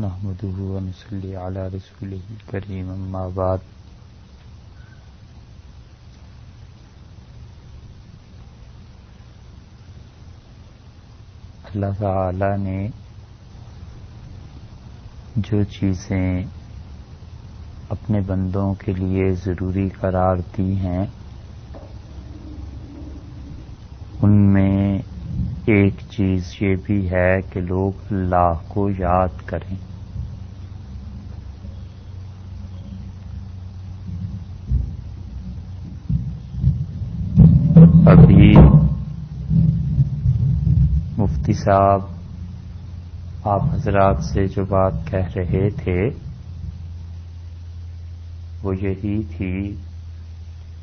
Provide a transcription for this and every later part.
نحمده ونصلي على رسوله الكريم اما بعد اللہ تعالی نے جو چیزیں اپنے بندوں کے لیے ضروری قرار دی ہیں ان میں ایک چیز یہ بھی ہے کہ لوگ اللہ کو یاد کریں۔ ابھی مفتی صاحب آپ حضرات سے جو بات کہہ رہے تھے وہ یہی تھی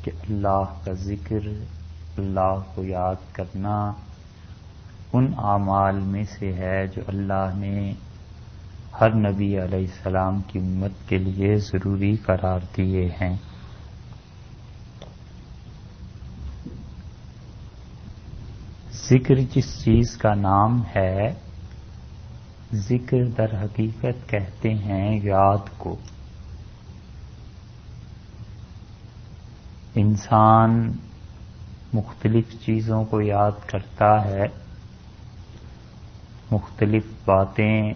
کہ اللہ کا ذکر، اللہ کو یاد کرنا ان اعمال میں سے ہے جو اللہ نے ہر نبی علیہ السلام کی امت کے لیے ضروری قرار دیے ہیں۔ ذکر جس چیز کا نام ہے، ذکر در حقیقت کہتے ہیں یاد کو۔ انسان مختلف چیزوں کو یاد کرتا ہے، مختلف باتیں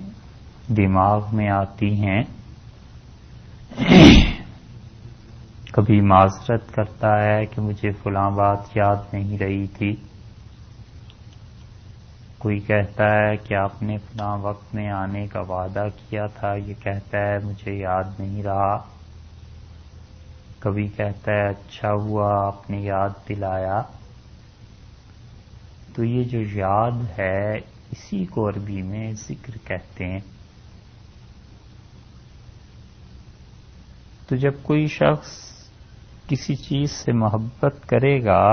دماغ میں آتی ہیں، کبھی معذرت کرتا ہے کہ مجھے فلاں بات یاد نہیں رہی تھی، کوئی کہتا ہے کہ آپ نے فلاں وقت میں آنے کا وعدہ کیا تھا، یہ کہتا ہے مجھے یاد نہیں رہا، کبھی کہتا ہے اچھا ہوا آپ نے یاد دلایا۔ تو یہ جو یاد ہے اسی کو عربی میں ذکر کہتے ہیں۔ تو جب کوئی شخص کسی چیز سے محبت کرے گا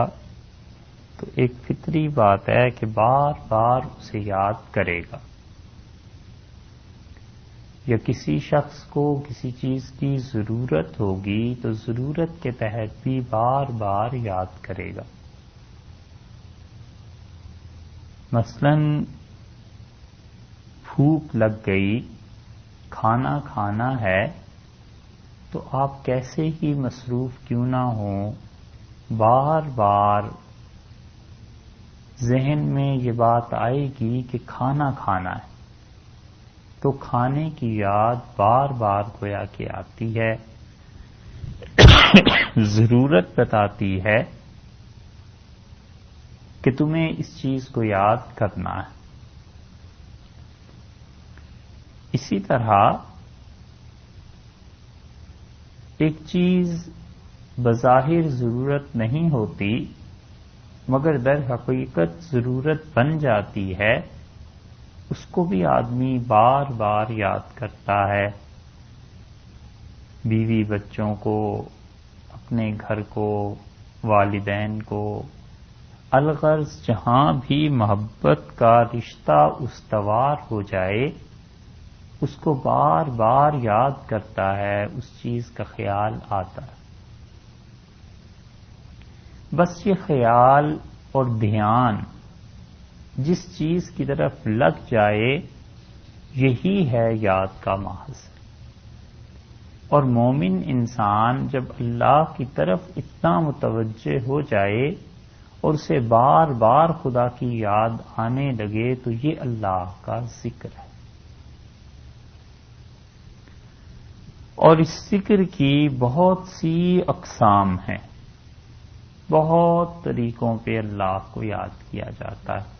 تو ایک فطری بات ہے کہ بار بار اسے یاد کرے گا، یا کسی شخص کو کسی چیز کی ضرورت ہوگی تو ضرورت کے تحت بھی بار بار یاد کرے گا۔ مثلا بھوک لگ گئی، کھانا کھانا ہے، تو آپ کیسے ہی مصروف کیوں نہ ہوں، بار بار ذہن میں یہ بات آئے گی کہ کھانا کھانا ہے، تو کھانے کی یاد بار بار گویا کہ آتی ہے، ضرورت بتاتی ہے کہ تمہیں اس چیز کو یاد کرنا ہے۔ اسی طرح ایک چیز بظاہر ضرورت نہیں ہوتی مگر در حقیقت ضرورت بن جاتی ہے، اس کو بھی آدمی بار بار یاد کرتا ہے۔ بیوی بچوں کو، اپنے گھر کو، والدین کو، الغرض جہاں بھی محبت کا رشتہ استوار ہو جائے اس کو بار بار یاد کرتا ہے، اس چیز کا خیال آتا ہے۔ بس یہ خیال اور دھیان جس چیز کی طرف لگ جائے یہی ہے یاد کا محض۔ اور مومن انسان جب اللہ کی طرف اتنا متوجہ ہو جائے اور اسے بار بار خدا کی یاد آنے لگے تو یہ اللہ کا ذکر ہے۔ اور اس ذکر کی بہت سی اقسام ہیں، بہت طریقوں پہ اللہ کو یاد کیا جاتا ہے۔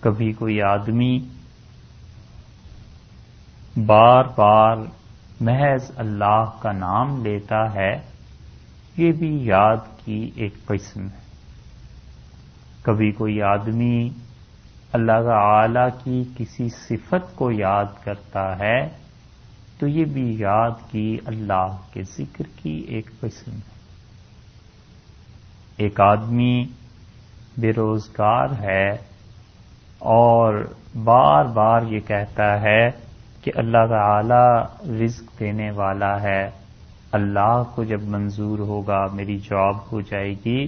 کبھی کوئی آدمی بار بار محض اللہ کا نام لیتا ہے، یہ بھی یاد کی ایک قسم ہے۔ کبھی کوئی آدمی اللہ تعالی کی کسی صفت کو یاد کرتا ہے تو یہ بھی یاد کی اللہ کے ذکر کی ایک قسم ہے۔ ایک آدمی بے روزگار ہے اور بار بار یہ کہتا ہے کہ اللہ تعالی رزق دینے والا ہے، اللہ کو جب منظور ہوگا میری جاب ہو جائے گی،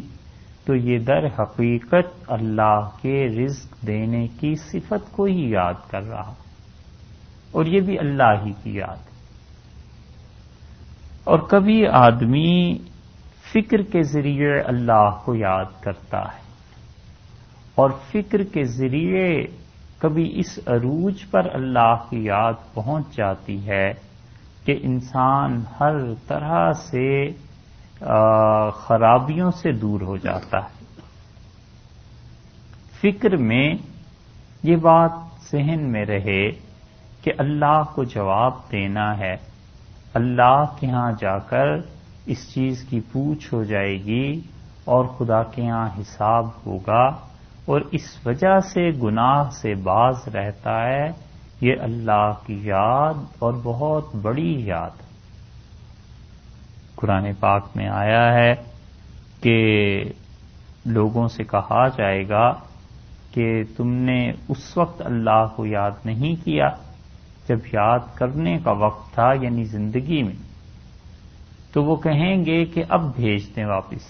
تو یہ در حقیقت اللہ کے رزق دینے کی صفت کو ہی یاد کر رہا۔ اور یہ بھی اللہ ہی کی یاد ہے۔ اور کبھی آدمی فکر کے ذریعے اللہ کو یاد کرتا ہے، اور فکر کے ذریعے کبھی اس عروج پر اللہ کی یاد پہنچ جاتی ہے کہ انسان ہر طرح سے خرابیوں سے دور ہو جاتا ہے۔ فکر میں یہ بات ذہن میں رہے کہ اللہ کو جواب دینا ہے، اللہ کے ہاں جا کر اس چیز کی پوچھ ہو جائے گی اور خدا کے ہاں حساب ہوگا، اور اس وجہ سے گناہ سے باز رہتا ہے۔ یہ اللہ کی یاد اور بہت بڑی یاد ہے۔ قرآن پاک میں آیا ہے کہ لوگوں سے کہا جائے گا کہ تم نے اس وقت اللہ کو یاد نہیں کیا جب یاد کرنے کا وقت تھا، یعنی زندگی میں، تو وہ کہیں گے کہ اب بھیج دیں واپس،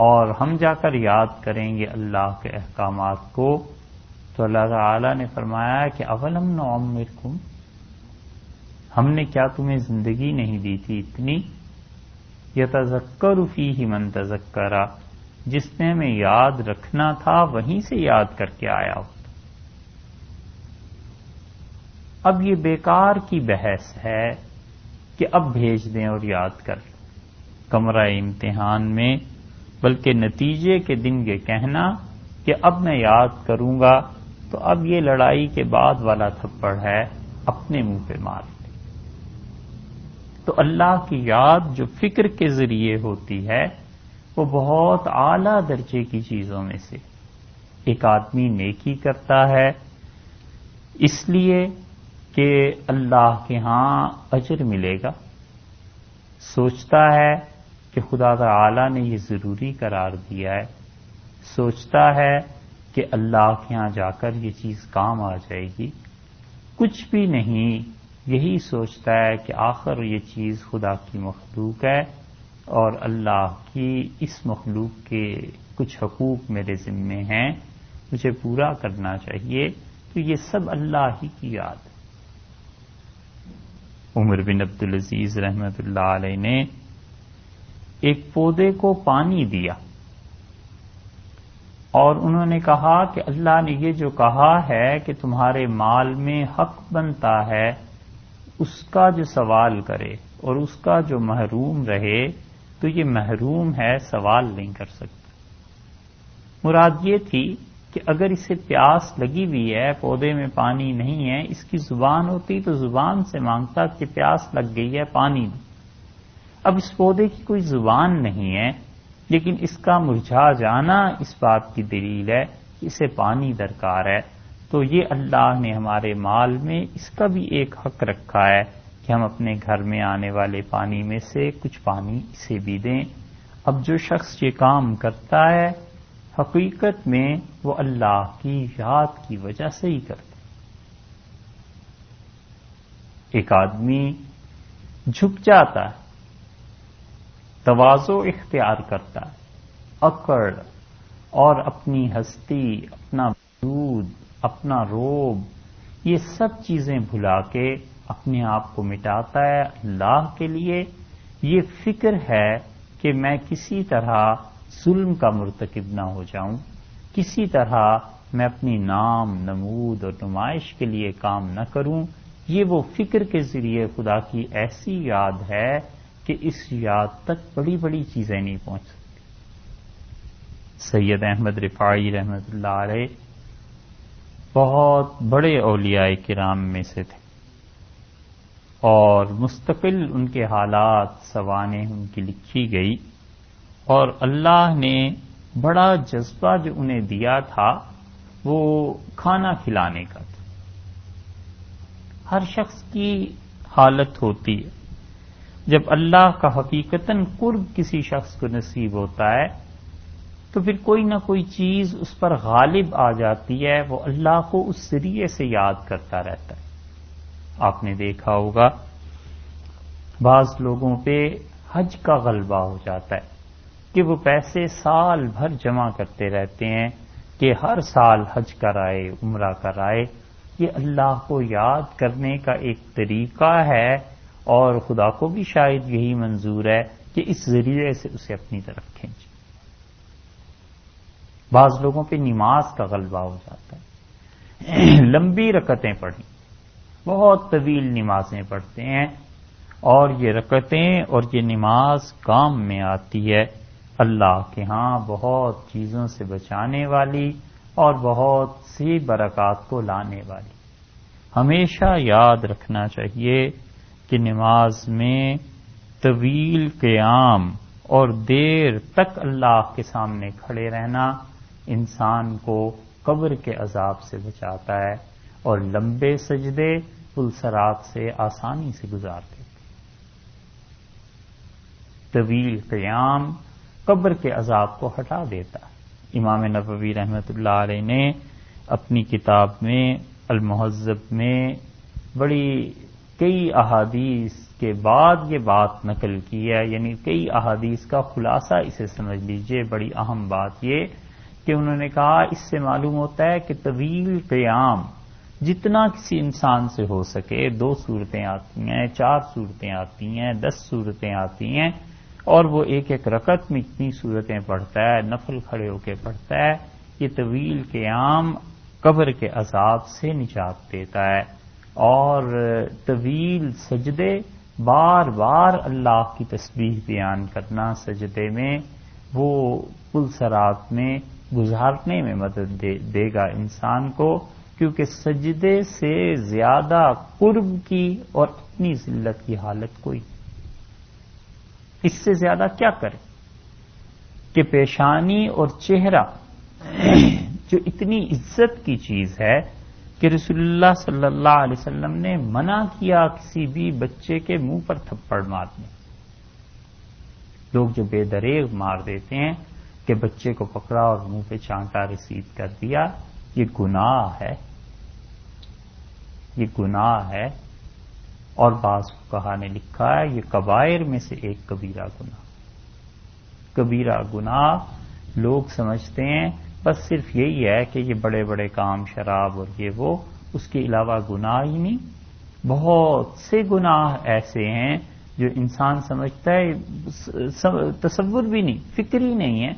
اور ہم جا کر یاد کریں گے اللہ کے احکامات کو۔ تو اللہ تعالیٰ نے فرمایا کہ اولم نعمرکم، ہم نے کیا تمہیں زندگی نہیں دی تھی اتنی؟ یتذکر فیہ من تذکر، جس نے ہمیں یاد رکھنا تھا وہیں سے یاد کر کے آیا ہوتا۔ اب یہ بیکار کی بحث ہے کہ اب بھیج دیں اور یاد کر لیں کمرہ امتحان میں، بلکہ نتیجے کے دن یہ کہنا کہ اب میں یاد کروں گا تو اب یہ لڑائی کے بعد والا تھپڑ ہے، اپنے منہ پہ مار لیں۔ تو اللہ کی یاد جو فکر کے ذریعے ہوتی ہے وہ بہت اعلیٰ درجے کی چیزوں میں سے۔ ایک آدمی نیکی کرتا ہے اس لیے کہ اللہ کے ہاں اجر ملے گا، سوچتا ہے کہ خدا تعالی نے یہ ضروری قرار دیا ہے، سوچتا ہے کہ اللہ کے ہاں جا کر یہ چیز کام آ جائے گی، کچھ بھی نہیں، یہی سوچتا ہے کہ آخر یہ چیز خدا کی مخلوق ہے اور اللہ کی اس مخلوق کے کچھ حقوق میرے ذمے ہیں، مجھے پورا کرنا چاہیے۔ تو یہ سب اللہ ہی کی یاد ہے۔ عمر بن عبدالعزیز رحمۃ اللہ علیہ نے ایک پودے کو پانی دیا اور انہوں نے کہا کہ اللہ نے یہ جو کہا ہے کہ تمہارے مال میں حق بنتا ہے اس کا جو سوال کرے اور اس کا جو محروم رہے تو یہ محروم ہے، سوال نہیں کر سکتا۔ مراد یہ تھی کہ اگر اسے پیاس لگی ہوئی ہے، پودے میں پانی نہیں ہے، اس کی زبان ہوتی تو زبان سے مانگتا کہ پیاس لگ گئی ہے، پانی دو۔ اب اس پودے کی کوئی زبان نہیں ہے، لیکن اس کا مرجھا جانا اس بات کی دلیل ہے کہ اسے پانی درکار ہے۔ تو یہ اللہ نے ہمارے مال میں اس کا بھی ایک حق رکھا ہے کہ ہم اپنے گھر میں آنے والے پانی میں سے کچھ پانی اسے بھی دیں۔ اب جو شخص یہ کام کرتا ہے حقیقت میں وہ اللہ کی یاد کی وجہ سے ہی کرتا ہے۔ ایک آدمی جھک جاتا ہے، تواضع اختیار کرتا ہے، اکڑ اور اپنی ہستی، اپنا وجود، اپنا روب، یہ سب چیزیں بھلا کے اپنے آپ کو مٹاتا ہے اللہ کے لیے۔ یہ فکر ہے کہ میں کسی طرح ظلم کا مرتکب نہ ہو جاؤں، کسی طرح میں اپنی نام، نمود اور نمائش کے لیے کام نہ کروں۔ یہ وہ فکر کے ذریعے خدا کی ایسی یاد ہے کہ اس یاد تک بڑی بڑی چیزیں نہیں پہنچ سکتی۔ سید احمد رفاعی رحمۃ اللہ علیہ بہت بڑے اولیاء کرام میں سے تھے اور مستقل ان کے حالات سوانح ان کی لکھی گئی، اور اللہ نے بڑا جذبہ جو انہیں دیا تھا وہ کھانا کھلانے کا تھا۔ ہر شخص کی حالت ہوتی ہے، جب اللہ کا حقیقتاً قرب کسی شخص کو نصیب ہوتا ہے تو پھر کوئی نہ کوئی چیز اس پر غالب آ جاتی ہے، وہ اللہ کو اس ذریعے سے یاد کرتا رہتا ہے۔ آپ نے دیکھا ہوگا بعض لوگوں پہ حج کا غلبہ ہو جاتا ہے کہ وہ پیسے سال بھر جمع کرتے رہتے ہیں کہ ہر سال حج کرائے، عمرہ کرائے، یہ اللہ کو یاد کرنے کا ایک طریقہ ہے، اور خدا کو بھی شاید یہی منظور ہے کہ اس ذریعے سے اسے اپنی طرف کھینچے۔ بعض لوگوں پہ نماز کا غلبہ ہو جاتا ہے، لمبی رکعتیں پڑھیں، بہت طویل نمازیں پڑھتے ہیں، اور یہ رکعتیں اور یہ نماز کام میں آتی ہے اللہ کے ہاں بہت چیزوں سے بچانے والی اور بہت سی برکات کو لانے والی۔ ہمیشہ یاد رکھنا چاہیے کہ نماز میں طویل قیام اور دیر تک اللہ کے سامنے کھڑے رہنا انسان کو قبر کے عذاب سے بچاتا ہے، اور لمبے سجدے پلسرات سے آسانی سے گزار دیتے۔ طویل قیام قبر کے عذاب کو ہٹا دیتا ہے۔ امام نووی رحمۃ اللہ علیہ نے اپنی کتاب میں المہذب میں کئی احادیث کے بعد یہ بات نقل کی ہے، یعنی کئی احادیث کا خلاصہ اسے سمجھ لیجئے۔ بڑی اہم بات یہ کہ انہوں نے کہا اس سے معلوم ہوتا ہے کہ طویل قیام جتنا کسی انسان سے ہو سکے، 2 صورتیں آتی ہیں، 4 صورتیں آتی ہیں، 10 صورتیں آتی ہیں، اور وہ ایک ایک رکعت میں اتنی صورتیں پڑھتا ہے، نفل کھڑے ہو کے پڑھتا ہے، یہ طویل قیام قبر کے عذاب سے نجات دیتا ہے۔ اور طویل سجدے، بار بار اللہ کی تسبیح بیان کرنا سجدے میں، وہ پلسرات میں گزارنے میں مدد دے گا انسان کو، کیونکہ سجدے سے زیادہ قرب کی اور اپنی ذلت کی حالت کوئی، اس سے زیادہ کیا کرے کہ پیشانی اور چہرہ جو اتنی عزت کی چیز ہے کہ رسول اللہ صلی اللہ علیہ وسلم نے منع کیا کسی بھی بچے کے منہ پر تھپڑ مارنے۔ لوگ جو بے دریغ مار دیتے ہیں کہ بچے کو پکڑا اور منہ پہ چانٹا رسید کر دیا، یہ گناہ ہے، یہ گناہ ہے، اور بعض فقہا نے لکھا ہے یہ کبائر میں سے ایک کبیرہ گناہ۔ کبیرہ گناہ لوگ سمجھتے ہیں بس صرف یہی ہے کہ یہ بڑے بڑے کام، شراب اور یہ وہ، اس کے علاوہ گناہ ہی نہیں۔ بہت سے گناہ ایسے ہیں جو انسان سمجھتا ہے تصور بھی نہیں، فکر ہی نہیں ہے،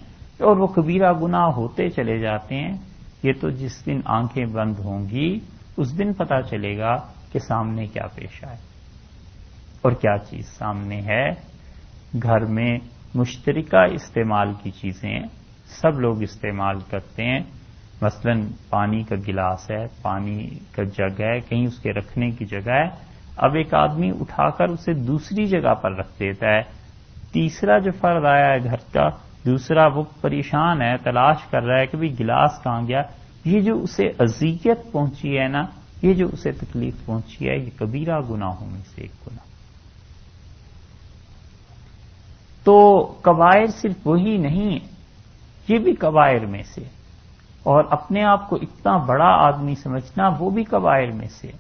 اور وہ کبیرہ گناہ ہوتے چلے جاتے ہیں۔ یہ تو جس دن آنکھیں بند ہوں گی اس دن پتہ چلے گا کہ سامنے کیا پیش آئے اور کیا چیز سامنے ہے۔ گھر میں مشترکہ استعمال کی چیزیں سب لوگ استعمال کرتے ہیں، مثلا پانی کا گلاس ہے، پانی کا جگ ہے، کہیں اس کے رکھنے کی جگہ ہے، اب ایک آدمی اٹھا کر اسے دوسری جگہ پر رکھ دیتا ہے، تیسرا جو فرد آیا ہے گھر کا، دوسرا وہ پریشان ہے، تلاش کر رہا ہے کہ بھی گلاس کہاں گیا۔ یہ جو اسے اذیت پہنچی ہے نا، یہ جو اسے تکلیف پہنچی ہے، یہ کبیرہ گناہوں میں سے ایک گناہ۔ تو کبائر صرف وہی نہیں ہے، یہ بھی کبائر میں سے، اور اپنے آپ کو اتنا بڑا آدمی سمجھنا وہ بھی کبائر میں سے،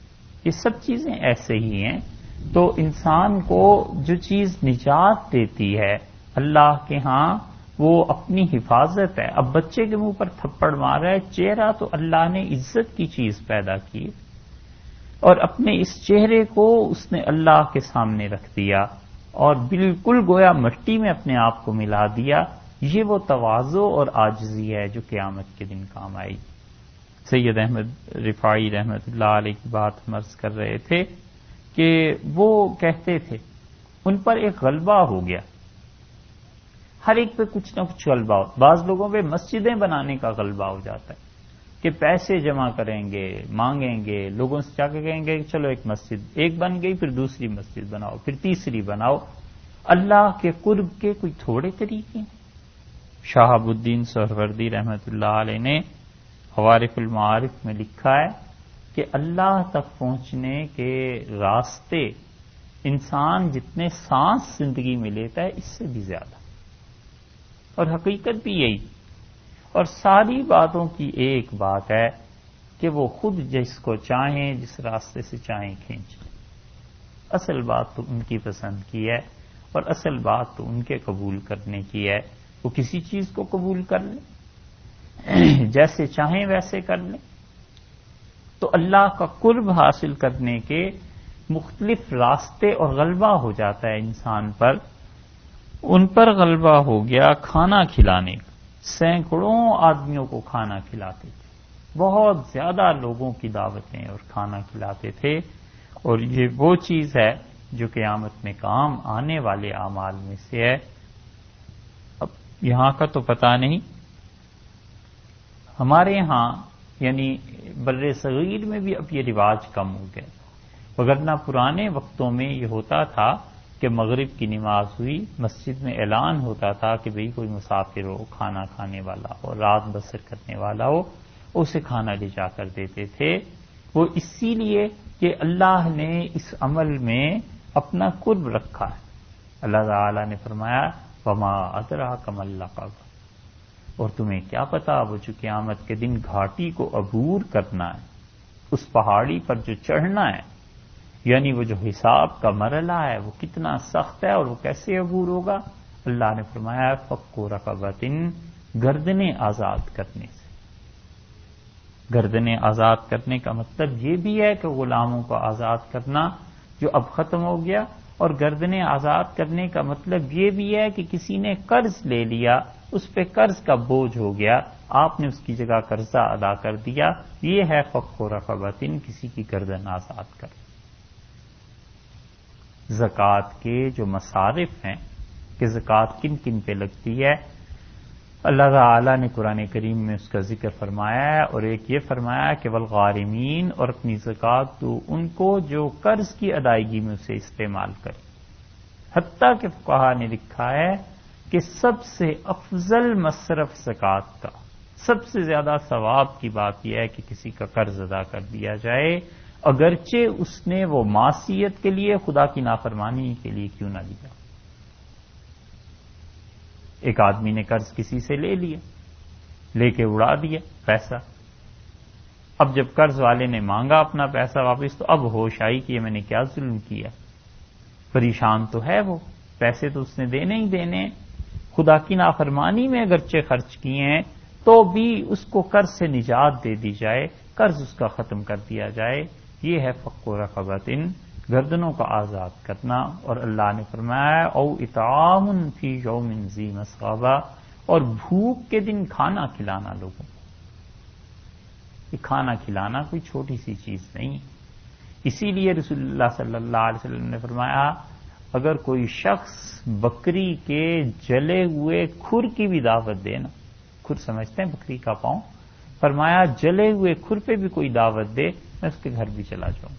یہ سب چیزیں ایسے ہی ہیں۔ تو انسان کو جو چیز نجات دیتی ہے اللہ کے ہاں وہ اپنی حفاظت ہے۔ اب بچے کے منہ پر تھپڑ مار رہا ہے، چہرہ تو اللہ نے عزت کی چیز پیدا کی، اور اپنے اس چہرے کو اس نے اللہ کے سامنے رکھ دیا اور بالکل گویا مٹی میں اپنے آپ کو ملا دیا۔ یہ وہ تواضع اور عاجزی ہے جو قیامت کے دن کام آئی۔ سید احمد رفاعی رحمۃ اللہ علیہ کی بات ہم عرض کر رہے تھے کہ وہ کہتے تھے ان پر ایک غلبہ ہو گیا، ہر ایک پہ کچھ نہ کچھ غلبہ ہو۔ بعض لوگوں پہ مسجدیں بنانے کا غلبہ ہو جاتا ہے کہ پیسے جمع کریں گے، مانگیں گے، لوگوں سے جا کے کہیں گے کہ چلو ایک مسجد ایک بن گئی، پھر دوسری مسجد بناؤ، پھر تیسری بناؤ۔ اللہ کے قرب کے کوئی تھوڑے طریقے ہیں۔ شہاب الدین سہروردی رحمۃ اللہ علیہ نے حوارث المعارف میں لکھا ہے کہ اللہ تک پہنچنے کے راستے انسان جتنے سانس زندگی میں لیتا ہے اس سے بھی زیادہ، اور حقیقت بھی یہی، اور ساری باتوں کی ایک بات ہے کہ وہ خود جس کو چاہیں، جس راستے سے چاہیں کھینچیں۔ اصل بات تو ان کی پسند کی ہے، اور اصل بات تو ان کے قبول کرنے کی ہے۔ وہ کسی چیز کو قبول کر لیں، جیسے چاہیں ویسے کر لیں، تو اللہ کا قرب حاصل کرنے کے مختلف راستے اور غلبہ ہو جاتا ہے انسان پر. ان پر غلبہ ہو گیا کھانا کھلانے کا. سینکڑوں آدمیوں کو کھانا کھلاتے تھے, بہت زیادہ لوگوں کی دعوتیں اور کھانا کھلاتے تھے. اور یہ وہ چیز ہے جو قیامت میں کام آنے والے اعمال میں سے ہے. اب یہاں کا تو پتہ نہیں, ہمارے ہاں یعنی بر صغیر میں بھی اب یہ رواج کم ہو گئے, وگرنہ پرانے وقتوں میں یہ ہوتا تھا کہ مغرب کی نماز ہوئی, مسجد میں اعلان ہوتا تھا کہ بھئی کوئی مسافر ہو, کھانا کھانے والا ہو, رات بسر کرنے والا ہو, اسے کھانا لے جا کر دیتے تھے. وہ اسی لیے کہ اللہ نے اس عمل میں اپنا قرب رکھا ہے. اللہ تعالی نے فرمایا وما ادراک ما العقبہ, اور تمہیں کیا پتا وہ جو قیامت کے دن گھاٹی کو عبور کرنا ہے, اس پہاڑی پر جو چڑھنا ہے, یعنی وہ جو حساب کا مرحلہ ہے وہ کتنا سخت ہے اور وہ کیسے عبور ہوگا. اللہ نے فرمایا فک رقبۃ, گردنیں آزاد کرنے سے. گردنیں آزاد کرنے کا مطلب یہ بھی ہے کہ غلاموں کو آزاد کرنا جو اب ختم ہو گیا, اور گردنیں آزاد کرنے کا مطلب یہ بھی ہے کہ کسی نے قرض لے لیا, اس پہ قرض کا بوجھ ہو گیا, آپ نے اس کی جگہ قرضہ ادا کر دیا. یہ ہے فک رقبۃ, کسی کی گردن آزاد کر. زکوٰۃ کے جو مصارف ہیں کہ زکوٰۃ کن کن پہ لگتی ہے, اللہ تعالی نے قرآن کریم میں اس کا ذکر فرمایا ہے. اور ایک یہ فرمایا کہ والغارمین, اور اپنی زکوٰۃ تو ان کو جو قرض کی ادائیگی میں اسے استعمال کرے. حتیٰ کہ فقہا نے لکھا ہے کہ سب سے افضل مصرف زکوٰۃ کا, سب سے زیادہ ثواب کی بات یہ ہے کہ کسی کا قرض ادا کر دیا جائے, اگرچہ اس نے وہ معصیت کے لیے, خدا کی نافرمانی کے لیے کیوں نہ لیا. ایک آدمی نے قرض کسی سے لے لیا, لے کے اڑا دیا پیسہ. اب جب قرض والے نے مانگا اپنا پیسہ واپس, تو اب ہوش آئی کہ یہ میں نے کیا ظلم کیا. پریشان تو ہے وہ, پیسے تو اس نے دینے ہی دینے, خدا کی نافرمانی میں اگرچہ خرچ کیے ہیں تو بھی اس کو قرض سے نجات دے دی جائے, قرض اس کا ختم کر دیا جائے. یہ ہے فک رقبۃ, گردنوں کا آزاد کرنا. اور اللہ نے فرمایا او اطعام فی یوم ذی مسغبہ, اور بھوک کے دن کھانا کھلانا لوگوں کو. یہ کھانا کھلانا کوئی چھوٹی سی چیز نہیں. اسی لیے رسول اللہ صلی اللہ علیہ وسلم نے فرمایا اگر کوئی شخص بکری کے جلے ہوئے کھر کی بھی دعوت دے نا, کھر سمجھتے ہیں بکری کا پاؤں, فرمایا جلے ہوئے کھر پہ بھی کوئی دعوت دے, میں اس کے گھر بھی چلا جاؤں.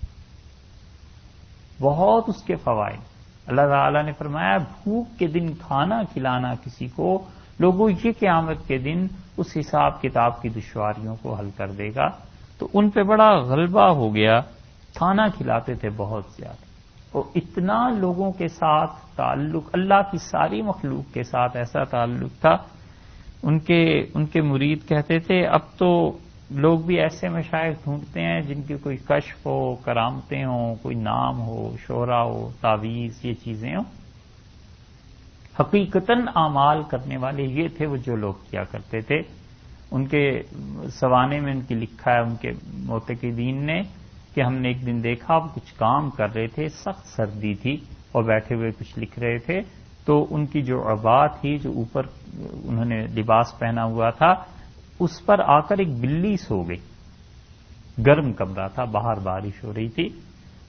بہت اس کے فوائد. اللہ تعالی نے فرمایا بھوک کے دن کھانا کھلانا کسی کو, لوگوں یہ قیامت کے دن اس حساب کتاب کی دشواریوں کو حل کر دے گا. تو ان پہ بڑا غلبہ ہو گیا, کھانا کھلاتے تھے بہت زیادہ. اور اتنا لوگوں کے ساتھ تعلق, اللہ کی ساری مخلوق کے ساتھ ایسا تعلق تھا. ان کے مرید کہتے تھے اب تو لوگ بھی ایسے مشائخ ڈھونڈتے ہیں جن کی کوئی کشف ہو, کرامتیں ہوں, کوئی نام ہو, شہرہ ہو, تعویذ, یہ چیزیں ہوں. حقیقتاً اعمال کرنے والے یہ تھے وہ جو لوگ کیا کرتے تھے. ان کے سوانے میں ان کی لکھا ہے ان کے معتقدین نے کہ ہم نے ایک دن دیکھا وہ کچھ کام کر رہے تھے, سخت سردی تھی, اور بیٹھے ہوئے کچھ لکھ رہے تھے. تو ان کی جو عبا تھی, جو اوپر انہوں نے لباس پہنا ہوا تھا, اس پر آ کر ایک بلی سو گئی. گرم کمرہ تھا, باہر بارش ہو رہی تھی.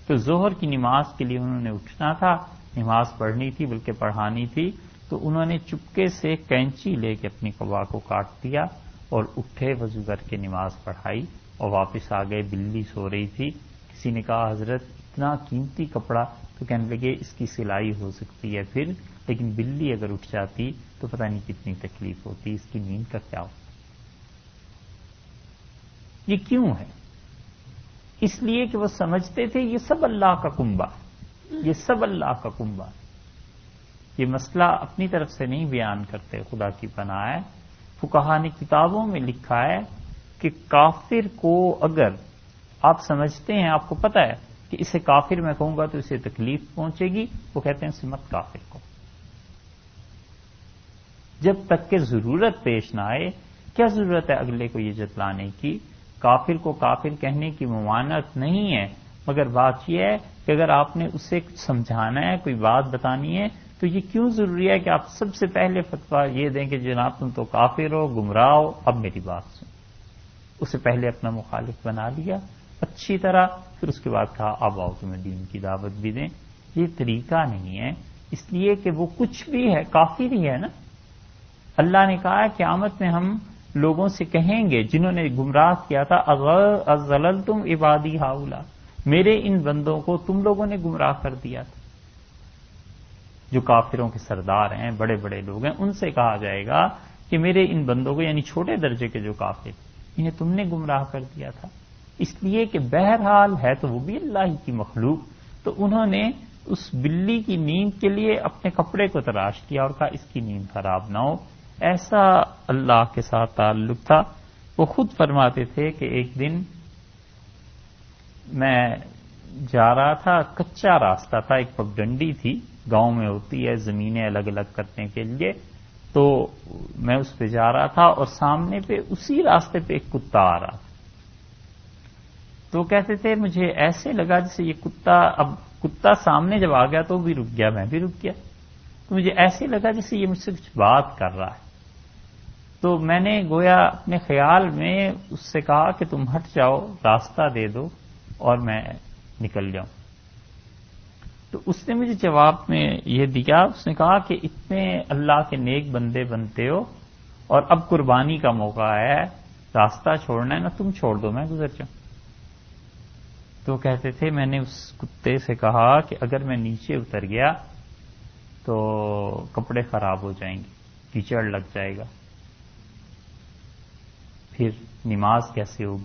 تو ظہر کی نماز کے لیے انہوں نے اٹھنا تھا, نماز پڑھنی تھی بلکہ پڑھانی تھی. تو انہوں نے چپکے سے کینچی لے کے اپنی قبا کو کاٹ دیا اور اٹھے, وضو کر کے نماز پڑھائی اور واپس آ گئے. بلی سو رہی تھی. کسی نے کہا حضرت اتنا قیمتی کپڑا, تو کہنے لگے اس کی سلائی ہو سکتی ہے پھر, لیکن بلی اگر اٹھ جاتی تو پتہ نہیں کتنی تکلیف ہوتی, اس کی نیند کا کیا ہوتا. یہ کیوں ہے؟ اس لیے کہ وہ سمجھتے تھے یہ سب اللہ کا کنبہ ہے, یہ سب اللہ کا کنبہ ہے. یہ مسئلہ اپنی طرف سے نہیں بیان کرتے, خدا کی پناہ ہے. فقہا نے کتابوں میں لکھا ہے کہ کافر کو اگر آپ سمجھتے ہیں, آپ کو پتہ ہے کہ اسے کافر میں کہوں گا تو اسے تکلیف پہنچے گی, وہ کہتے ہیں اسے مت کافر کو, جب تک کہ ضرورت پیش نہ آئے. کیا ضرورت ہے اگلے کو یہ جتلانے کی کافر کو کافر کہنے کی ممانعت نہیں ہے، مگر بات یہ ہے کہ اگر آپ نے اسے کچھ سمجھانا ہے، کوئی بات بتانی ہے، تو یہ کیوں ضروری ہے کہ آپ سب سے پہلے فتویٰ یہ دیں کہ جناب تم تو کافر ہو، گمراہ ہو، اب میری بات سن؟ اسے پہلے اپنا مخالف بنا لیا اچھی طرح، پھر اس کے بعد کہا اب آؤ تمہیں دین کی دعوت بھی دیں۔ یہ طریقہ نہیں ہے، اس لیے کہ وہ کچھ بھی ہے، کافر ہی ہے نا۔ اللہ نے کہا قیامت میں ہم لوگوں سے کہیں گے جنہوں نے گمراہ کیا تھا، اضللتم عبادی ہؤلاء، میرے ان بندوں کو تم لوگوں نے گمراہ کر دیا تھا۔ جو کافروں کے سردار ہیں، بڑے بڑے لوگ ہیں، ان سے کہا جائے گا کہ میرے ان بندوں کو، یعنی چھوٹے درجے کے جو کافر، انہیں تم نے گمراہ کر دیا تھا۔ اس لیے کہ بہرحال ہے تو وہ بھی اللہ ہی کی مخلوق، تو انہوں نے اس بلی کی نیند کے لیے اپنے کپڑے کو تراش کیا اور کہا اس کی نیند خراب نہ ہو۔ ایسا اللہ کے ساتھ تعلق تھا۔ وہ خود فرماتے تھے کہ ایک دن میں جا رہا تھا، کچا راستہ تھا، ایک پگڈنڈی تھی، گاؤں میں ہوتی ہے زمینیں الگ الگ کرنے کے لیے، تو میں اس پہ جا رہا تھا اور سامنے پہ اسی راستے پہ ایک کتا آ رہا تھا۔ تو کہتے تھے مجھے ایسے لگا جیسے یہ کتا، اب کتا سامنے جب آ گیا تو بھی رک گیا، میں بھی رک گیا، تو مجھے ایسے لگا جیسے یہ مجھ سے کچھ بات کر رہا ہے۔ تو میں نے گویا اپنے خیال میں اس سے کہا کہ تم ہٹ جاؤ، راستہ دے دو اور میں نکل جاؤں۔ تو اس نے مجھے جواب میں یہ دیا، اس نے کہا کہ اتنے اللہ کے نیک بندے بنتے ہو اور اب قربانی کا موقع ہے، راستہ چھوڑنا ہے نا، تم چھوڑ دو میں گزر جاؤں۔ تو کہتے تھے میں نے اس کتے سے کہا کہ اگر میں نیچے اتر گیا تو کپڑے خراب ہو جائیں گے، کیچڑ لگ جائے گا، پھر نماز کیسے ہوگی،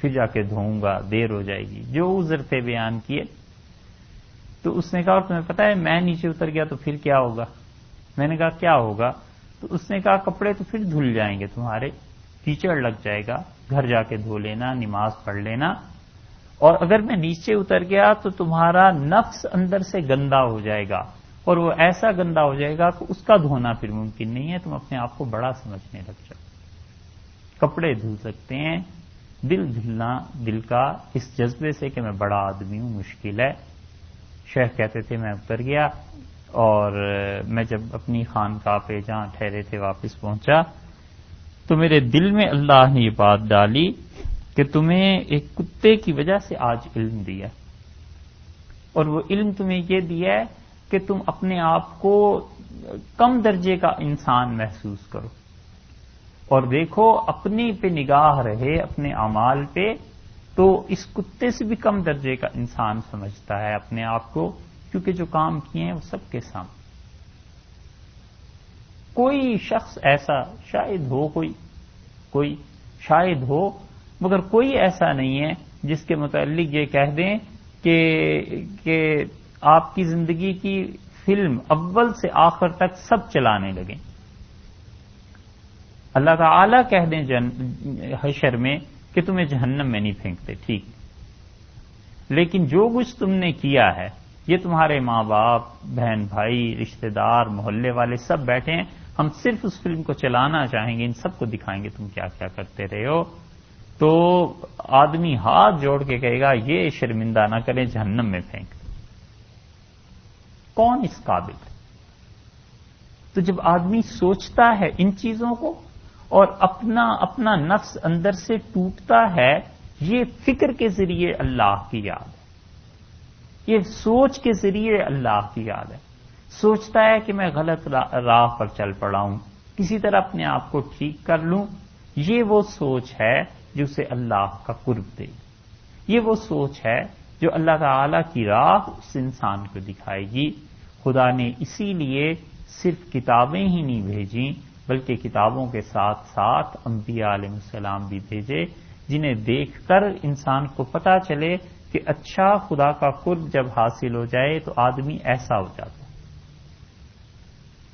پھر جا کے دھوؤں گا، دیر ہو جائے گی، جو عذر تھے بیان کیے۔ تو اس نے کہا اور تمہیں پتا ہے میں نیچے اتر گیا تو پھر کیا ہوگا؟ میں نے کہا کیا ہوگا؟ تو اس نے کہا کپڑے تو پھر دھل جائیں گے تمہارے، کیچڑ لگ جائے گا، گھر جا کے دھو لینا، نماز پڑھ لینا، اور اگر میں نیچے اتر گیا تو تمہارا نفس اندر سے گندا ہو جائے گا، اور وہ ایسا گندا ہو جائے گا کہ اس کا دھونا پھر ممکن نہیں ہے، تم اپنے آپ کو بڑا سمجھنے لگ جاؤ۔ کپڑے دھل سکتے ہیں، دل دھلنا دل کا اس جذبے سے کہ میں بڑا آدمی ہوں مشکل ہے۔ شیخ کہتے تھے میں اتر گیا اور میں جب اپنی خانقاہ پہ جہاں ٹھہرے تھے واپس پہنچا تو میرے دل میں اللہ نے یہ بات ڈالی کہ تمہیں ایک کتے کی وجہ سے آج علم دیا، اور وہ علم تمہیں یہ دیا ہے کہ تم اپنے آپ کو کم درجے کا انسان محسوس کرو، اور دیکھو اپنے پہ نگاہ رہے، اپنے اعمال پہ، تو اس کتے سے بھی کم درجے کا انسان سمجھتا ہے اپنے آپ کو، کیونکہ جو کام کیے ہیں وہ سب کے سامنے۔ کوئی شخص ایسا شاید ہو، کوئی شاید ہو، مگر کوئی ایسا نہیں ہے جس کے متعلق یہ کہہ دیں کہ آپ کی زندگی کی فلم اول سے آخر تک سب چلانے لگیں۔ اللہ تعالی کہہ دیں حشر میں کہ تمہیں جہنم میں نہیں پھینکتے، ٹھیک، لیکن جو کچھ تم نے کیا ہے، یہ تمہارے ماں باپ، بہن بھائی، رشتہ دار، محلے والے سب بیٹھے ہیں، ہم صرف اس فلم کو چلانا چاہیں گے، ان سب کو دکھائیں گے تم کیا کیا کرتے رہے ہو۔ تو آدمی ہاتھ جوڑ کے کہے گا یہ شرمندہ نہ کریں، جہنم میں پھینک دیں۔ کون اس قابل ہے؟ تو جب آدمی سوچتا ہے ان چیزوں کو اور اپنا نفس اندر سے ٹوٹتا ہے، یہ فکر کے ذریعے اللہ کی یاد ہے، یہ سوچ کے ذریعے اللہ کی یاد ہے۔ سوچتا ہے کہ میں غلط راہ پر چل پڑا ہوں، کسی طرح اپنے آپ کو ٹھیک کر لوں، یہ وہ سوچ ہے جو اسے اللہ کا قرب دے، یہ وہ سوچ ہے جو اللہ تعالی کی راہ اس انسان کو دکھائے گی۔ خدا نے اسی لیے صرف کتابیں ہی نہیں بھیجیں، بلکہ کتابوں کے ساتھ ساتھ انبیاء علیہ السلام بھی بھیجے، جنہیں دیکھ کر انسان کو پتہ چلے کہ اچھا خدا کا قرب جب حاصل ہو جائے تو آدمی ایسا ہو جاتا ہے،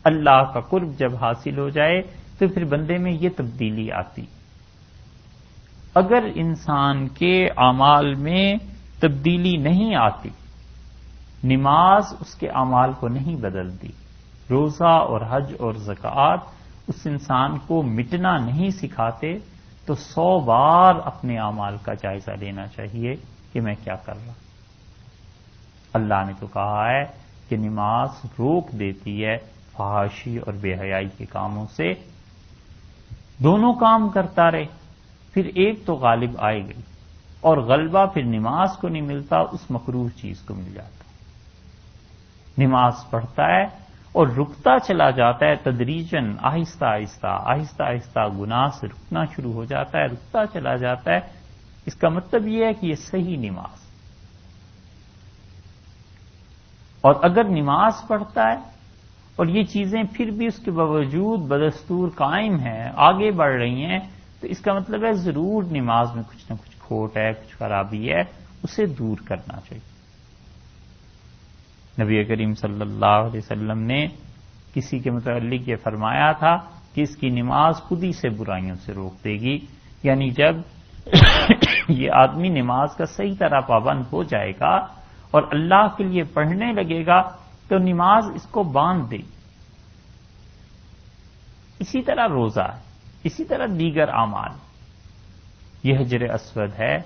اللہ کا قرب جب حاصل ہو جائے تو پھر بندے میں یہ تبدیلی آتی۔ اگر انسان کے اعمال میں تبدیلی نہیں آتی، نماز اس کے اعمال کو نہیں بدلتی، روزہ اور حج اور زکوٰۃ اس انسان کو مٹنا نہیں سکھاتے، تو تو 100 بار اپنے اعمال کا جائزہ لینا چاہیے کہ میں کیا کر رہا. اللہ نے تو کہا ہے کہ نماز روک دیتی ہے فحاشی اور بے حیائی کے کاموں سے. دونوں کام کرتا رہے پھر ایک تو غالب آئے گئی، اور غلبہ پھر نماز کو نہیں ملتا، اس مکروہ چیز کو مل جاتا. نماز پڑھتا ہے اور رکتا چلا جاتا ہے تدریجاً، آہستہ آہستہ آہستہ آہستہ گناہ سے رکنا شروع ہو جاتا ہے، رکتا چلا جاتا ہے. اس کا مطلب یہ ہے کہ یہ صحیح نماز. اور اگر نماز پڑھتا ہے اور یہ چیزیں پھر بھی اس کے باوجود بدستور قائم ہیں، آگے بڑھ رہی ہیں، تو اس کا مطلب ہے ضرور نماز میں کچھ نہ کچھ کھوٹ ہے، کچھ خرابی ہے، اسے دور کرنا چاہیے. نبی کریم صلی اللہ علیہ وسلم نے کسی کے متعلق یہ فرمایا تھا کہ اس کی نماز خود ہی سے برائیوں سے روک دے گی. یعنی جب یہ آدمی نماز کا صحیح طرح پابند ہو جائے گا اور اللہ کے لیے پڑھنے لگے گا تو نماز اس کو باندھ دے گی. اسی طرح روزہ ہے، اسی طرح دیگر اعمال. یہ حجر اسود ہے،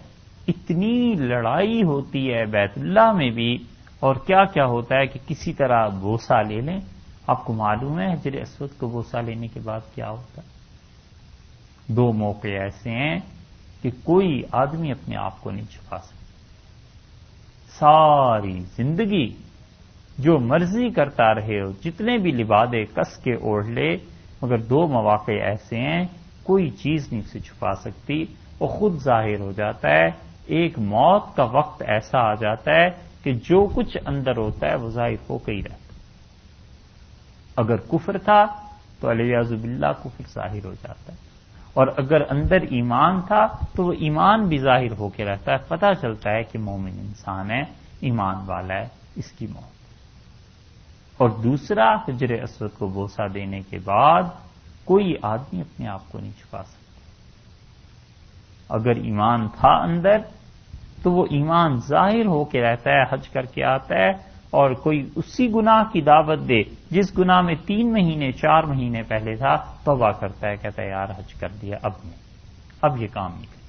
اتنی لڑائی ہوتی ہے بیت اللہ میں بھی، اور کیا کیا ہوتا ہے کہ کسی طرح بوسہ لے لیں. آپ کو معلوم ہے حجر اسود کو بوسہ لینے کے بعد کیا ہوتا ہے؟ 2 موقع ایسے ہیں کہ کوئی آدمی اپنے آپ کو نہیں چھپا سکتا. ساری زندگی جو مرضی کرتا رہے ہو، جتنے بھی لبادے کس کے اوڑھ لے، مگر 2 مواقع ایسے ہیں کوئی چیز نہیں اسے چھپا سکتی، وہ خود ظاہر ہو جاتا ہے. ایک موت کا وقت ایسا آ جاتا ہے کہ جو کچھ اندر ہوتا ہے وہ ظاہر ہو کے ہی رہتا. اگر کفر تھا تو علیاذ باللہ کفر ظاہر ہو جاتا ہے، اور اگر اندر ایمان تھا تو وہ ایمان بھی ظاہر ہو کے رہتا ہے. پتہ چلتا ہے کہ مومن انسان ہے، ایمان والا ہے، اس کی موت. اور دوسرا، حجر اسود کو بوسہ دینے کے بعد کوئی آدمی اپنے آپ کو نہیں چھپا سکتا. اگر ایمان تھا اندر تو وہ ایمان ظاہر ہو کے رہتا ہے، حج کر کے آتا ہے، اور کوئی اسی گناہ کی دعوت دے جس گناہ میں 3 مہینے 4 مہینے پہلے تھا، توبہ کرتا ہے، کہتا ہے یار حج کر دیا، اب یہ کام نہیں کرے.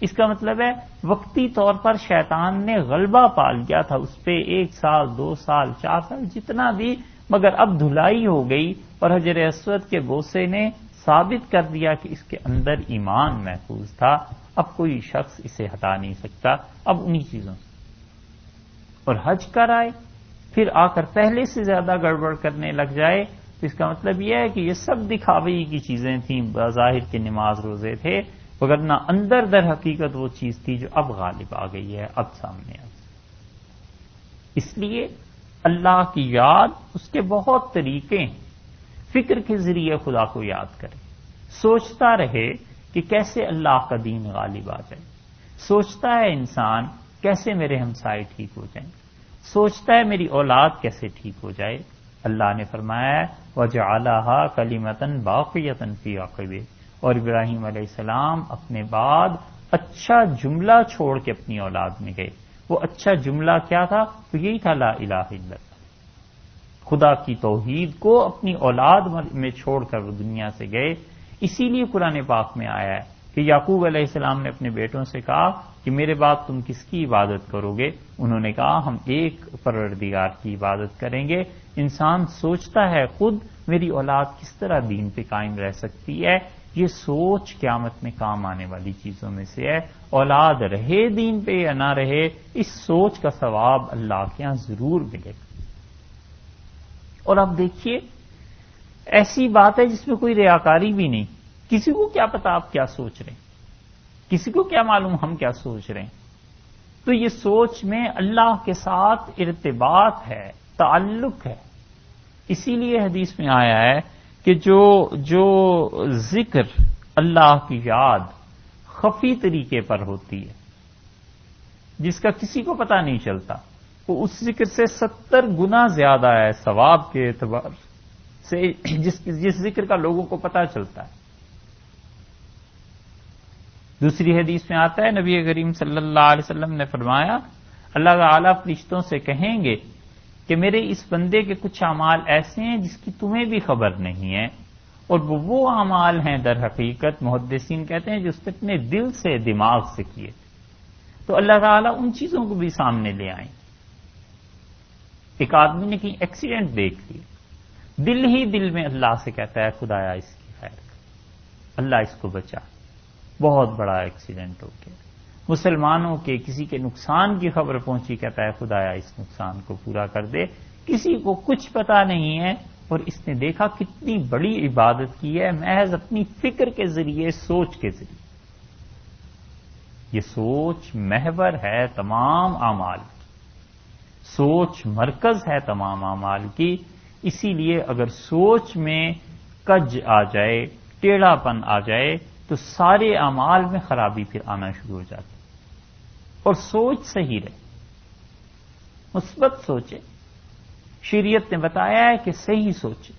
اس کا مطلب ہے وقتی طور پر شیطان نے غلبہ پا لیا تھا اس پہ، 1 سال 2 سال 4 سال جتنا بھی، مگر اب دھلائی ہو گئی، اور حجر اسود کے بوسے نے ثابت کر دیا کہ اس کے اندر ایمان محفوظ تھا. اب کوئی شخص اسے ہٹا نہیں سکتا. اب انہی چیزوں سے اور حج کر آئے پھر آ کر پہلے سے زیادہ گڑبڑ کرنے لگ جائے، تو اس کا مطلب یہ ہے کہ یہ سب دکھاوی کی چیزیں تھیں، بظاہر کے نماز روزے تھے، وگرنہ اندر در حقیقت وہ چیز تھی جو اب غالب آ گئی ہے، اب سامنے آ گئی. اس لیے اللہ کی یاد، اس کے بہت طریقے ہیں. فکر کے ذریعے خدا کو یاد کرے، سوچتا رہے کہ کیسے اللہ کا دین غالب آ جائے. سوچتا ہے انسان کیسے میرے ہمسائے ٹھیک ہو جائیں، سوچتا ہے میری اولاد کیسے ٹھیک ہو جائے. اللہ نے فرمایا ہے وَجَعَلَهَا كَلِمَةً بَاقِيَةً فِي عَقِبِهِ، اور ابراہیم علیہ السلام اپنے بعد اچھا جملہ چھوڑ کے اپنی اولاد میں گئے. وہ اچھا جملہ کیا تھا؟ تو یہی تھا لا الہ الا اللہ. خدا کی توحید کو اپنی اولاد میں چھوڑ کر وہ دنیا سے گئے. اسی لیے قرآن پاک میں آیا ہے کہ یعقوب علیہ السلام نے اپنے بیٹوں سے کہا کہ میرے بعد تم کس کی عبادت کرو گے؟ انہوں نے کہا ہم ایک پروردگار کی عبادت کریں گے. انسان سوچتا ہے خود میری اولاد کس طرح دین پہ قائم رہ سکتی ہے. یہ سوچ قیامت میں کام آنے والی چیزوں میں سے ہے. اولاد رہے دین پہ یا نہ رہے، اس سوچ کا ثواب اللہ کے ہاں ضرور ملے گا. اور اب دیکھیے ایسی بات ہے جس میں کوئی ریاکاری بھی نہیں. کسی کو کیا پتا آپ کیا سوچ رہے ہیں، کسی کو کیا معلوم ہم کیا سوچ رہے ہیں. تو یہ سوچ میں اللہ کے ساتھ ارتباط ہے، تعلق ہے. اسی لیے حدیث میں آیا ہے کہ جو ذکر اللہ کی یاد خفی طریقے پر ہوتی ہے، جس کا کسی کو پتہ نہیں چلتا، وہ اس ذکر سے 70 گنا زیادہ ہے ثواب کے اعتبار سے جس ذکر کا لوگوں کو پتہ چلتا ہے. دوسری حدیث میں آتا ہے نبی کریم صلی اللہ علیہ وسلم نے فرمایا اللہ تعالیٰ فرشتوں سے کہیں گے کہ میرے اس بندے کے کچھ اعمال ایسے ہیں جس کی تمہیں بھی خبر نہیں ہے، اور وہ اعمال ہیں در حقیقت محدثین کہتے ہیں جو اس نے اپنے دل سے دماغ سے کیے. تو اللہ تعالیٰ ان چیزوں کو بھی سامنے لے آئیں. ایک آدمی نے کہیں ایکسیڈنٹ دیکھ لیا، دل ہی دل میں اللہ سے کہتا ہے خدایا اس کی خیر کر، اللہ اس کو بچا، بہت بڑا ایکسیڈنٹ ہو گیا. مسلمانوں کے کسی کے نقصان کی خبر پہنچی، کہتا ہے خدایا اس نقصان کو پورا کر دے. کسی کو کچھ پتا نہیں ہے اور اس نے دیکھا کتنی بڑی عبادت کی ہے محض اپنی فکر کے ذریعے، سوچ کے ذریعے. یہ سوچ محور ہے تمام اعمال کی، سوچ مرکز ہے تمام اعمال کی. اسی لیے اگر سوچ میں کج آ جائے، ٹیڑھا پن آ جائے تو سارے اعمال میں خرابی پھر آنا شروع ہو جاتی. اور سوچ صحیح رہے، مثبت سوچے. شریعت نے بتایا ہے کہ صحیح سوچے.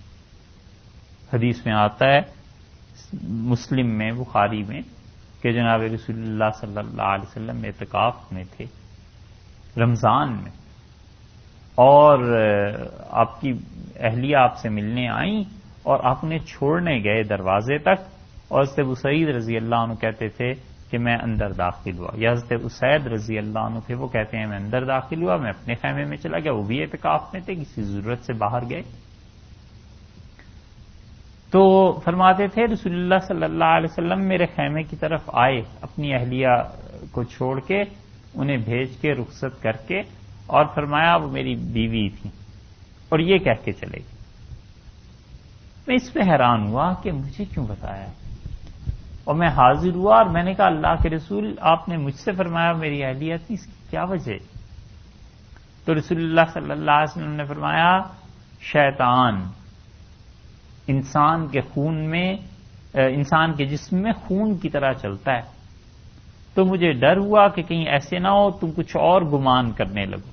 حدیث میں آتا ہے مسلم میں، بخاری میں، کہ جناب رسول اللہ صلی اللہ علیہ وسلم اعتکاف میں تھے رمضان میں، اور آپ کی اہلیہ آپ سے ملنے آئیں اور آپ نے چھوڑنے گئے دروازے تک، اور حضرت ابو سعید رضی اللہ عنہ کہتے تھے کہ میں اندر داخل ہوا، یا حضرت اسید رضی اللہ عنہ تھے وہ کہتے ہیں میں اندر داخل ہوا، میں اپنے خیمے میں چلا گیا. وہ بھی اعتکاف میں تھے، کسی ضرورت سے باہر گئے. تو فرماتے تھے رسول اللہ صلی اللہ علیہ وسلم میرے خیمے کی طرف آئے اپنی اہلیہ کو چھوڑ کے، انہیں بھیج کے رخصت کر کے، اور فرمایا وہ میری بیوی تھی، اور یہ کہہ کے چلے گئے. میں اس پہ حیران ہوا کہ مجھے کیوں بتایا، اور میں حاضر ہوا اور میں نے کہا اللہ کے رسول آپ نے مجھ سے فرمایا میری اہلیہ تھی، اس کی کیا وجہ؟ تو رسول اللہ صلی اللہ علیہ وسلم نے فرمایا شیطان انسان کے خون میں، انسان کے جسم میں خون کی طرح چلتا ہے، تو مجھے ڈر ہوا کہ کہیں ایسے نہ ہو تم کچھ اور گمان کرنے لگو،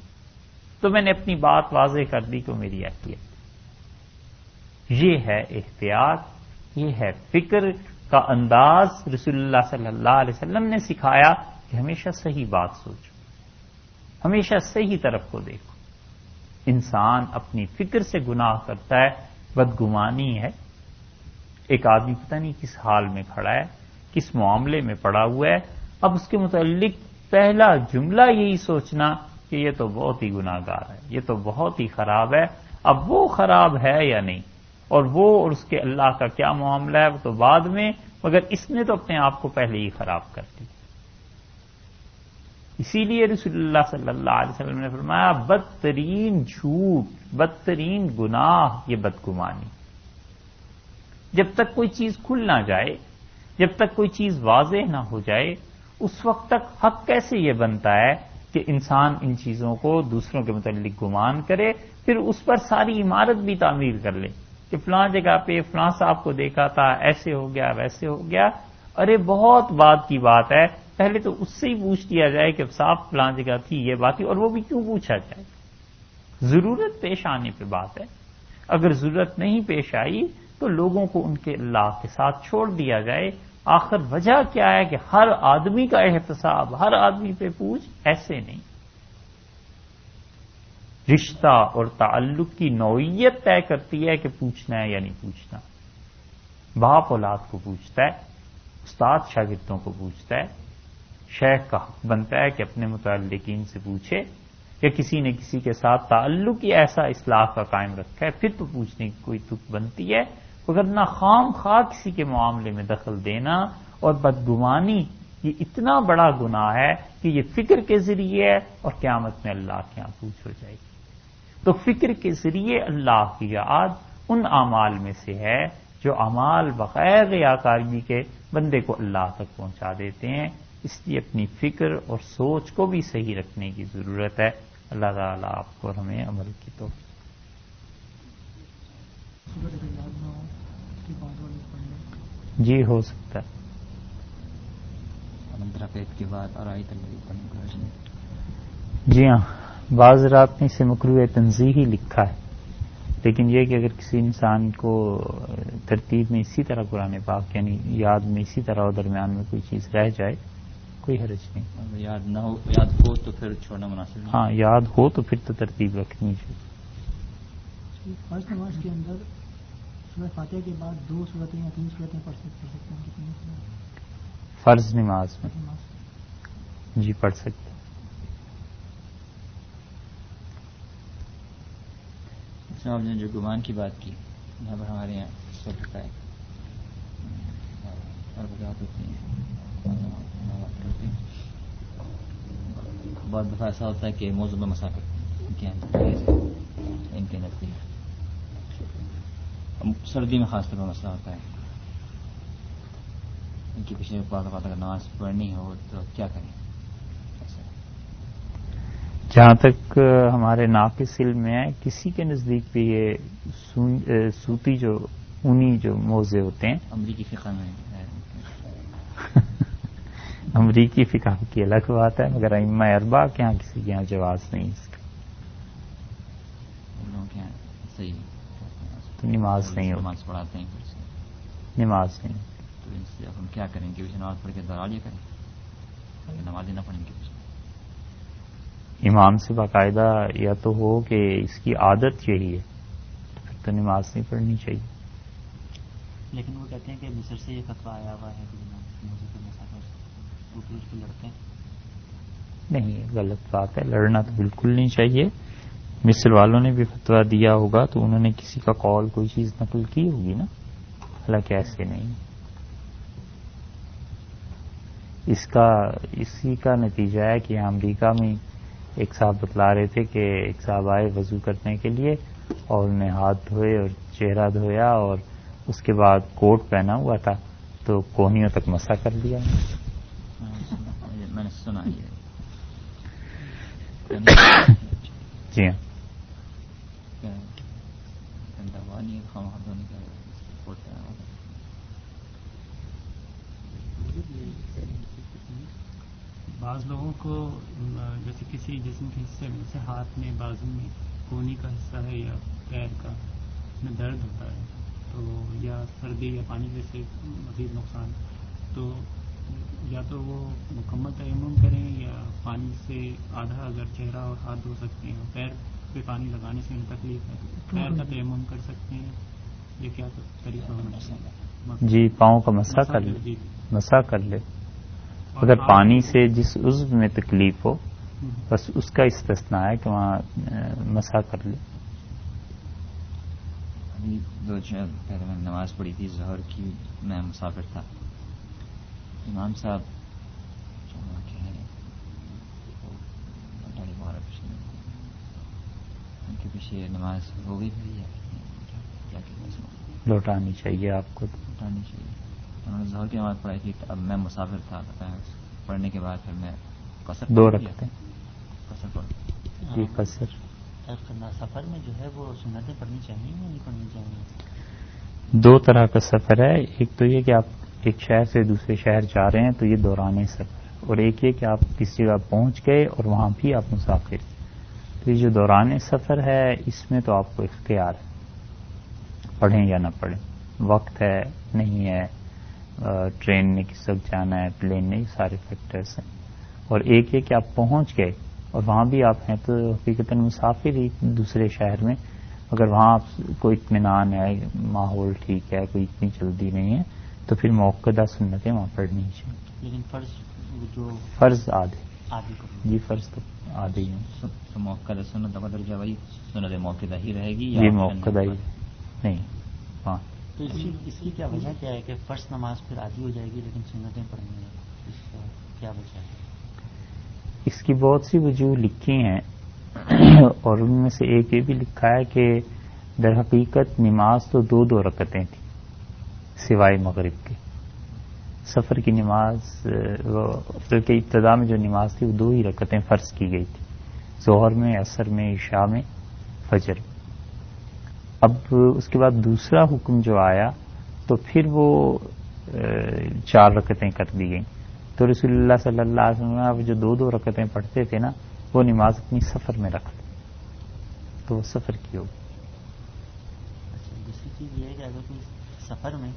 تو میں نے اپنی بات واضح کر دی کہ میری اہلیہ. یہ ہے احتیاط، یہ ہے فکر کا انداز. رسول اللہ صلی اللہ علیہ وسلم نے سکھایا کہ ہمیشہ صحیح بات سوچو، ہمیشہ صحیح طرف کو دیکھو. انسان اپنی فکر سے گناہ کرتا ہے، بدگمانی ہے. ایک آدمی پتہ نہیں کس حال میں کھڑا ہے، کس معاملے میں پڑا ہوا ہے، اب اس کے متعلق پہلا جملہ یہی سوچنا کہ یہ تو بہت ہی گناہ گار ہے، یہ تو بہت ہی خراب ہے. اب وہ خراب ہے یا نہیں، اور وہ اور اس کے اللہ کا کیا معاملہ ہے وہ تو بعد میں، مگر اس نے تو اپنے آپ کو پہلے ہی خراب کر دی. اسی لیے رسول اللہ صلی اللہ علیہ وسلم نے فرمایا بدترین جھوٹ، بدترین گناہ یہ بدگمانی. جب تک کوئی چیز کھل نہ جائے، جب تک کوئی چیز واضح نہ ہو جائے، اس وقت تک حق کیسے یہ بنتا ہے کہ انسان ان چیزوں کو دوسروں کے متعلق گمان کرے، پھر اس پر ساری عمارت بھی تعمیر کر لے کہ فلاں جگہ پہ فلاں صاحب کو دیکھا تھا، ایسے ہو گیا ویسے ہو گیا. ارے بہت بعد کی بات ہے، پہلے تو اس سے ہی پوچھ لیا جائے کہ صاحب فلاں جگہ تھی یہ بات تھی، اور وہ بھی کیوں پوچھا جائے؟ ضرورت پیش آنے پہ بات ہے. اگر ضرورت نہیں پیش آئی تو لوگوں کو ان کے اللہ کے ساتھ چھوڑ دیا جائے. آخر وجہ کیا ہے کہ ہر آدمی کا احتساب، ہر آدمی پہ پوچھ، ایسے نہیں. رشتہ اور تعلق کی نوعیت طے کرتی ہے کہ پوچھنا ہے یا نہیں پوچھنا. باپ اولاد کو پوچھتا ہے، استاد شاگردوں کو پوچھتا ہے، شیخ کا حق بنتا ہے کہ اپنے متعلقین سے پوچھے، یا کسی نے کسی کے ساتھ تعلق ہی ایسا اصلاح کا قائم رکھا ہے پھر تو پوچھنے کی کوئی تک بنتی ہے. وگرنہ خام خواہ کسی کے معاملے میں دخل دینا اور بدگمانی یہ اتنا بڑا گناہ ہے کہ یہ فکر کے ذریعے ہے اور قیامت میں اللہ کے یہاں پوچھ ہو جائے گی. تو فکر کے ذریعے اللہ کی یاد ان اعمال میں سے ہے جو اعمال بغیر ریاکاری کے بندے کو اللہ تک پہنچا دیتے ہیں. اس لیے اپنی فکر اور سوچ کو بھی صحیح رکھنے کی ضرورت ہے. اللہ تعالیٰ آپ کو ہمیں عمل کی توفیق. جی ہو سکتا ہے. کے بعد جی ہاں، بعض رات میں اسے مکروہ تنزیہی لکھا ہے، لیکن یہ کہ اگر کسی انسان کو ترتیب میں اسی طرح قرآن پاک یعنی یاد میں اسی طرح اور درمیان میں کوئی چیز رہ جائے کوئی حرج نہیں. یاد نہ ہو، یاد ہو تو پھر چھوڑنا مناسب نہیں. ہاں یاد ہو تو پھر تو ترتیب رکھنی چاہیے. آج نماز کے اندر سورہ فاتحہ کے بعد 2 سورتیں یا 3 سورتیں پڑھ سکتے ہیں کتنی فرض نماز میں جی پڑھ سکتے. صاحب نے جو گمان کی بات کی یہاں پر ہمارے یہاں اس وقت ہوتا ہے اور وجوہات ہوتی ہیں. بہت دفعہ ایسا ہوتا ہے کہ موضوع میں مسافر ان کے نزدیک سردی میں خاص طور پر مسئلہ ہوتا ہے ان کی پیچھے بعض اوقات اگر نماز پڑھنی ہو تو کیا کریں. جہاں تک ہمارے ناقص علم میں ہے کسی کے نزدیک بھی یہ سوتی جو اونی جو موزے ہوتے ہیں امریکی فقہ میں امریکی فقہ کی الگ بات ہے مگر ائمہ اربعہ کے یہاں کسی کے یہاں جواز نہیں اس کا. لوگوں کے یہاں صحیح تو نماز نہیں ہوتی. نماز پڑھاتے ہیں پھر سے نماز نہیں. تو ان سے اب ہم کیا کریں کہ نماز پڑھ کے دوہرا لیا کریں نماز ہی نہ پڑھیں گے. امام سے باقاعدہ یا تو ہو کہ اس کی عادت یہی ہے تو پھر تو نماز نہیں پڑھنی چاہیے. لیکن وہ کہتے ہیں کہ مصر سے یہ فتویٰ آیا ہوا ہے کہ مسافر لڑتے ہیں. نہیں غلط بات ہے, لڑنا تو بالکل نہیں چاہیے. مصر والوں نے بھی فتویٰ دیا ہوگا تو انہوں نے کسی کا قول کوئی چیز نقل کی ہوگی نا, حالانکہ ایسے نہیں. اسی کا نتیجہ ہے کہ امریکہ میں ایک صاحب بتلا رہے تھے کہ ایک صاحب آئے وضو کرنے کے لیے اور انہوں نے ہاتھ دھوئے اور چہرہ دھویا اور اس کے بعد کوٹ پہنا ہوا تھا تو کونیوں تک مسا کر لیا. میں نے سنا یہ جی ہاں بعض لوگوں کو جیسے کسی جسم کے حصے میں جیسے ہاتھ میں بازو میں کونی کا حصہ ہے یا پیر کا اس میں درد ہوتا ہے تو یا سردی یا پانی جیسے مزید نقصان تو یا تو وہ مکمل تیمم کریں یا پانی سے آدھا اگر چہرہ اور ہاتھ دھو سکتے ہیں. پیر پہ پانی لگانے سے انہیں تکلیف ہے پیر کا تیمم کر سکتے ہیں. یہ کیا طریقہ ہونا چاہیے؟ جی پاؤں کا مسا کر لے, مسا کر لے. اگر پانی سے جس عضو میں تکلیف ہو بس اس کا استثناء ہے کہ وہاں مسا کر لے. ابھی 2 پہلے میں نماز پڑھی تھی ظہر کی, میں مسافر تھا. امام صاحب ان کے پیچھے نماز ہو گئی پھر لوٹانی چاہیے آپ کو, لوٹانی چاہیے. انہوں نے ظہر کی نماز پڑھائی تھی اب میں مسافر تھا پڑھنے کے بعد پھر میں قصر 2 رکھتے ہیں. قصر پڑھ جی قصر سفر میں جو ہے وہ سنتیں پڑھنی چاہیے یا نہیں پڑھنی چاہیے؟ 2 طرح کا سفر ہے. ایک تو یہ کہ آپ ایک شہر سے دوسرے شہر جا رہے ہیں تو یہ دوران سفر, اور ایک یہ کہ آپ کسی جگہ پہنچ گئے اور وہاں بھی آپ مسافر. تو یہ جو دوران سفر ہے اس میں تو آپ کو اختیار ہے پڑھیں یا نہ پڑھیں. وقت ہے نہیں ہے, ٹرین نے کس وقت جانا ہے, پلین نے, سارے فیکٹرز ہیں. اور ایک یہ کہ آپ پہنچ گئے اور وہاں بھی آپ ہیں تو حقیقتاً مسافر ہی دوسرے شہر میں. اگر وہاں آپ کو اطمینان ہے, ماحول ٹھیک ہے, کوئی اتنی جلدی نہیں ہے تو پھر موقعہ سنتیں وہاں پڑھنی چاہیے. لیکن فرض آدھے آدھی جی فرض تو آدھے ہی ہیں. موقع سنت کا درجہ وہی سنت موقع ہی رہے گی یہ موقع ہی نہیں. ہاں تو اس کی کیا وجہ کیا ہے کہ فرض نماز پھر آدھی ہو جائے گی لیکن سنتیں پڑھنی ہے, اس کا کیا وجہ ہے؟ اس کی بہت سی وجوہ لکھی ہیں اور ان میں سے ایک یہ بھی لکھا ہے کہ در حقیقت نماز تو 2 رکعتیں تھیں سوائے مغرب کے. سفر کی نماز بلکہ ابتدا میں جو نماز تھی وہ 2 ہی رکعتیں فرض کی گئی تھی, ظہر میں, عصر میں, عشاء میں, فجر میں. اب اس کے بعد دوسرا حکم جو آیا تو پھر وہ 4 رکعتیں کر دی گئیں. تو رسول اللہ صلی اللہ علیہ وسلم جو 2 رکعتیں پڑھتے تھے نا وہ نماز اپنی سفر میں رکھ لی تو وہ سفر کی ہوگی. دوسری چیز یہ ہے کہ اگر کوئی سفر میں